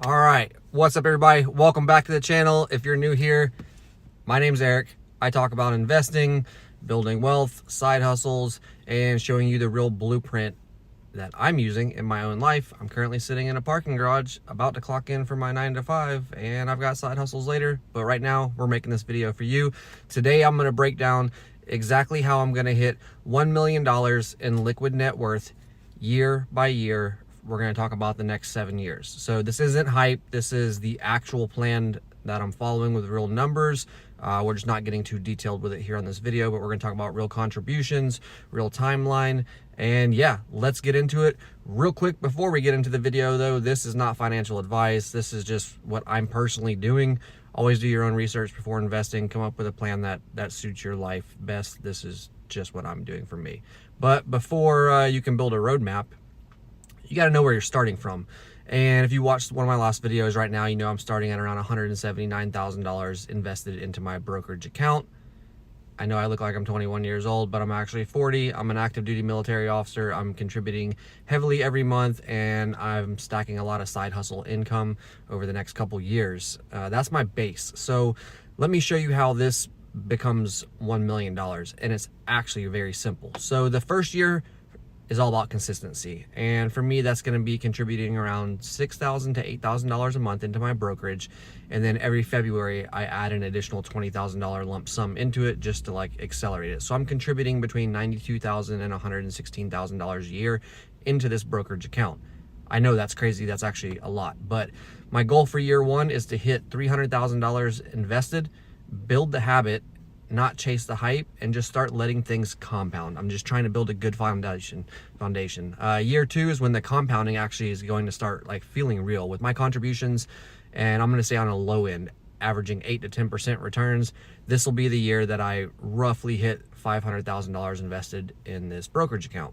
All right, what's up everybody? Welcome back to the channel. If you're new here, my name's Eric. I talk about investing, building wealth, side hustles, and showing you the real blueprint that I'm using in my own life. I'm currently sitting in a parking garage about to clock in for my 9 to 5, and I've got side hustles later, but right now we're making this video for you. Today I'm going to break down exactly how I'm going to hit $1 million in liquid net worth year by year. We're going to talk about the next 7 years. So this isn't hype. This is the actual plan that I'm following with real numbers. We're just not getting too detailed with it here on this video, but we're going to talk about real contributions, real timeline, and yeah, let's get into it. Real quick before we get into the video though, this is not financial advice. This is just what I'm personally doing. Always do your own research before investing. Come up with a plan that suits your life best. This is just what I'm doing for me. But before you can build a roadmap, you got to know where you're starting from. And if you watched one of my last videos right now, you know I'm starting at around $179,000 invested into my brokerage account. I know I look like I'm 21 years old, but I'm actually 40. I'm an active duty military officer. I'm contributing heavily every month, and I'm stacking a lot of side hustle income over the next couple years. That's my base. So let me show you how this becomes $1 million. And it's actually very simple. So the first year is all about consistency, and for me that's going to be contributing around $6,000 to $8,000 a month into my brokerage, and then every February I add an additional $20,000 lump sum into it just to like accelerate it. So I'm contributing between $92,000 and $116,000 a year into this brokerage account. I know that's crazy, that's actually a lot, but my goal for year one is to hit $300,000 invested, build the habit, not chase the hype, and just start letting things compound. I'm just trying to build a good foundation. Year two is when the compounding actually is going to start like feeling real with my contributions, and I'm going to say on a low end, averaging 8 to 10% returns. This will be the year that I roughly hit $500,000 invested in this brokerage account.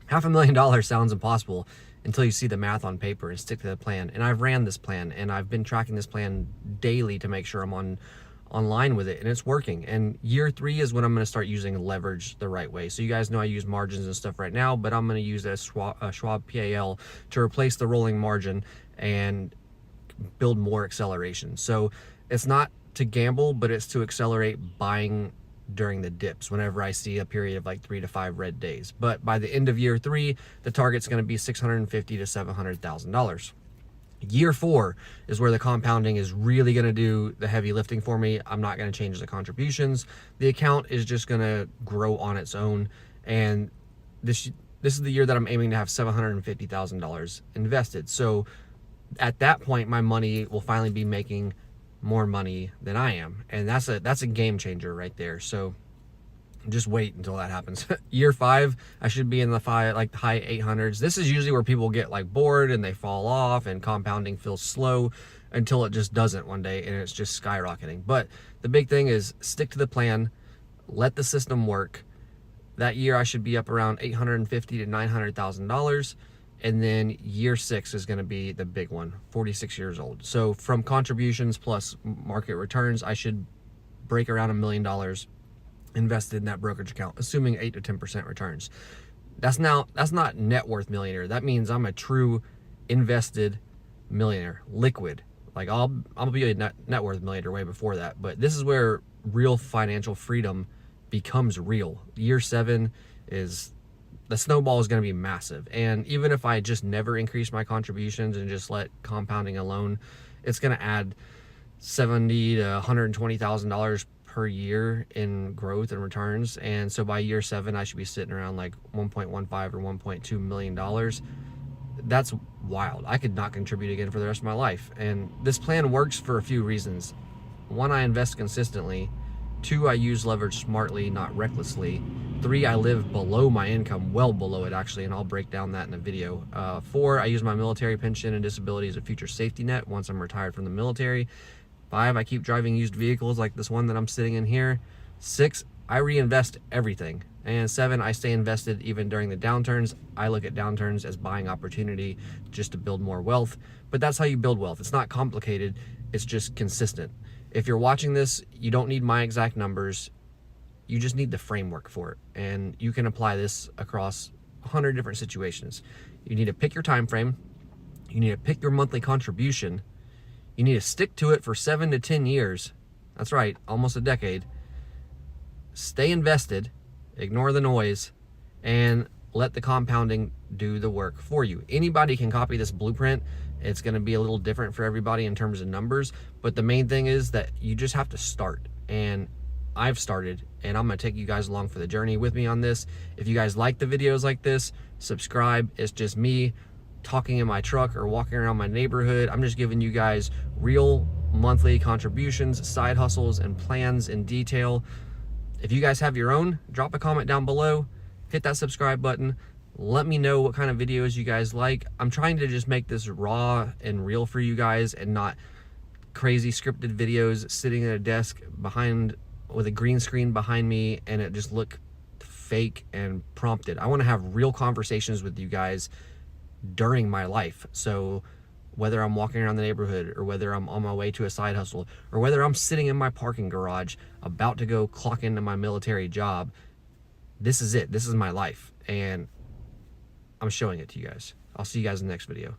$500,000 sounds impossible until you see the math on paper and stick to the plan. And I've ran this plan, and I've been tracking this plan daily to make sure I'm online with it, and it's working. And year three is when I'm going to start using leverage the right way. So you guys know I use margins and stuff right now, but I'm going to use a Schwab PAL to replace the rolling margin and build more acceleration. So it's not to gamble, but it's to accelerate buying during the dips whenever I see a period of like 3 to 5 red days. But by the end of year three, the target's going to be $650,000 to $700,000. Year four is where the compounding is really going to do the heavy lifting for me. I'm not going to change the contributions. The account is just going to grow on its own. And this is the year that I'm aiming to have $750,000 invested. So at that point, my money will finally be making more money than I am. And that's a game changer right there. So just wait until that happens. Year five, I should be in the high 800s. This is usually where people get like bored and they fall off, and compounding feels slow until it just doesn't one day, and it's just skyrocketing. But the big thing is stick to the plan, let the system work. That year I should be up around $850,000 to $900,000. And then year six is going to be the big one, 46 years old. So from contributions plus market returns, I should break around $1 million invested in that brokerage account, assuming 8 to 10% returns. That's not net worth millionaire. That means I'm a true invested millionaire, liquid. Like I'll be a net worth millionaire way before that. But this is where real financial freedom becomes real. Year seven is the snowball is going to be massive. And even if I just never increase my contributions and just let compounding alone, it's going to add $70,000 to $120,000 per year in growth and returns. And so by year seven, I should be sitting around like 1.15 or $1.2 million. That's wild. I could not contribute again for the rest of my life. And this plan works for a few reasons. One, I invest consistently. Two, I use leverage smartly, not recklessly. Three, I live below my income, well below it actually, and I'll break down that in a video. Four, I use my military pension and disability as a future safety net once I'm retired from the military. 5, I keep driving used vehicles like this one that I'm sitting in here. 6, I reinvest everything. And 7, I stay invested even during the downturns. I look at downturns as buying opportunity just to build more wealth. But that's how you build wealth. It's not complicated. It's just consistent. If you're watching this, you don't need my exact numbers. You just need the framework for it. And you can apply this across 100 different situations. You need to pick your time frame. You need to pick your monthly contribution. You need to stick to it for 7 to 10 years. That's right, almost a decade. Stay invested, ignore the noise, and let the compounding do the work for you. Anybody can copy this blueprint. It's going to be a little different for everybody in terms of numbers, but the main thing is that you just have to start. And I've started, and I'm going to take you guys along for the journey with me on this. If you guys like the videos like this, subscribe. It's just me talking in my truck or walking around my neighborhood. I'm just giving you guys real monthly contributions, side hustles, and plans in detail. If you guys have your own, drop a comment down below, hit that subscribe button. Let me know what kind of videos you guys like. I'm trying to just make this raw and real for you guys, and not crazy scripted videos sitting at a desk behind with a green screen behind me and it just look fake and prompted. I want to have real conversations with you guys during my life. So whether I'm walking around the neighborhood, or whether I'm on my way to a side hustle, or whether I'm sitting in my parking garage about to go clock into my military job, this is it. This is my life, and I'm showing it to you guys. I'll see you guys in the next video.